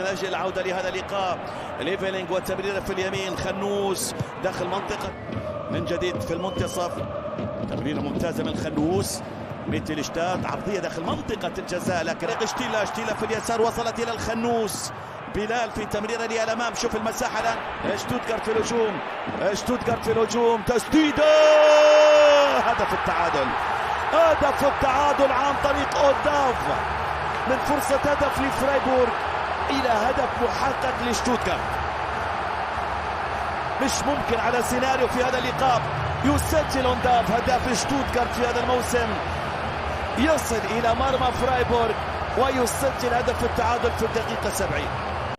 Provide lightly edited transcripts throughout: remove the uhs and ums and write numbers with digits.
من أجل العودة لهذا اللقاء. ليفلينج والتمريرة في اليمين، خنوس داخل منطقة من جديد في المنتصف، تمريرة ممتازة من خنوس. ميتلشتات عرضية داخل منطقة الجزاء، لكن اشتيلا في اليسار وصلت إلى الخنوس. بلال في تمريرة للأمام، شوف المساحة الآن. شتوتغارت في الهجوم، شتوتغارت في الهجوم، تسديدة، هدف التعادل، هدف التعادل عن طريق أونداف من فرصة هدف لفرايبورغ إلى هدف محقق لشتوتغارت. مش ممكن على سيناريو في هذا اللقاء يسجل أونداف هدف شتوتغارت في هذا الموسم، يصل إلى مرمى فرايبورغ ويسجل هدف التعادل في الدقيقة 70.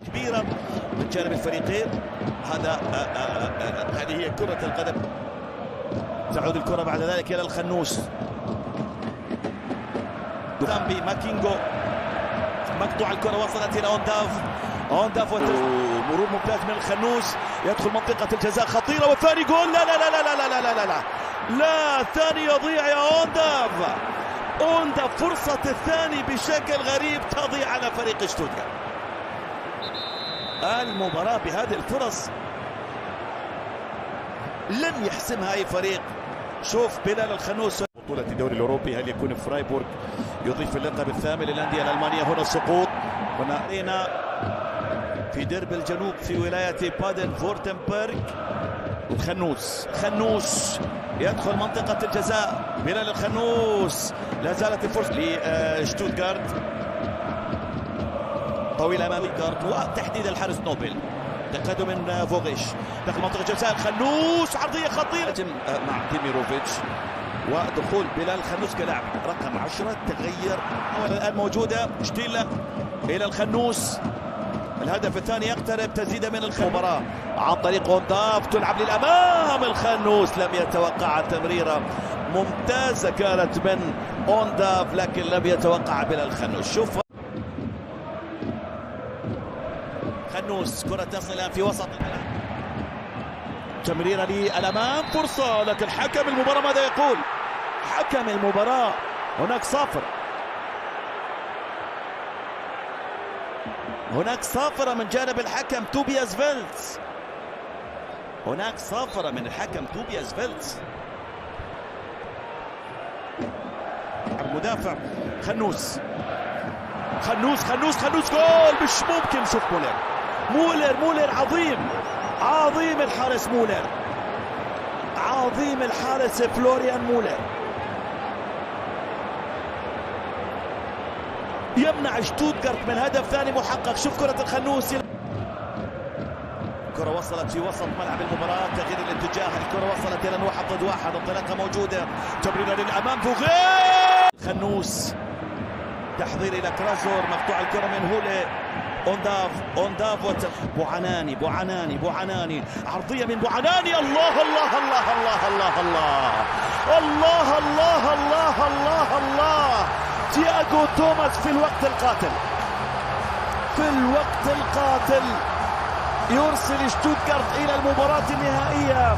كبيرة من جانب الفريقين. هذه هي كرة القدم. تعود الكرة بعد ذلك إلى الخنوس. ثامبي ماكينجو، مقطوع الكرة وصلت إلى أونداف مرور ممتاز من الخنوس، يدخل منطقة الجزاء خطيرة، والثاني جول. لا لا لا لا لا لا لا لا لا، الثاني يضيع يا أونداف، فرصة الثاني بشكل غريب تضيع على فريق شتوتغارت. المباراة بهذه الفرص لن يحسمها أي فريق. شوف بلال الخنوس. بطولة الدوري الأوروبي، هل يكون فرايبورغ يضيف اللقب الثامن للأندية الألمانية؟ هنا السقوط، هنا في درب الجنوب في ولاية بادن فورتنبرغ. خنوس يدخل منطقة الجزاء، بلال الخنوس، لا زالت الفرصة لشتوتغارت، طويل أمام جارت وتحديد الحارس نوبل، تقدم من فوغيش داخل منطقة الجزاء. الخنوس عرضية خطيرة مع ديميروفيتش، ودخول بلال الخنوس كلاعب رقم 10. تغير الآن موجودة. شتيلا إلى الخنوس، الهدف الثاني يقترب، تزيد من المباراة عن طريق أونداف، تلعب للأمام. الخنوس لم يتوقع التمريرة، ممتازة كانت من أونداف لكن لم يتوقع بلال الخنوس. شوف خنوس، كرة تصل الآن في وسط الملعب، تمريرة للأمام، فرصة، لكن حكم المباراة ماذا يقول؟ حكم المباراة هناك صافرة من جانب الحكم توبياس فيلتس، هناك صافرة من الحكم توبياس فيلتس. المدافع خنوس، جول، مش ممكن. شوف مولر عظيم الحارس عظيم الحارس فلوريان مولر، يمنع شتوتغارت من هدف ثاني محقق. شوف كرة الخنوس، الكرة وصلت في وسط ملعب المباراة، تغيير الاتجاه، الكرة وصلت إلى 1 ضد 1، انطلاقة موجودة، تمريرة للأمام، فوغيل خنوس، تحضير إلى كرازور، مقطوع الكرة من هولي. أونداف بوعناني، عرضية من بوعناني، الله، تياغو توماس في الوقت القاتل يرسل شتوتغارت إلى المباراة النهائية.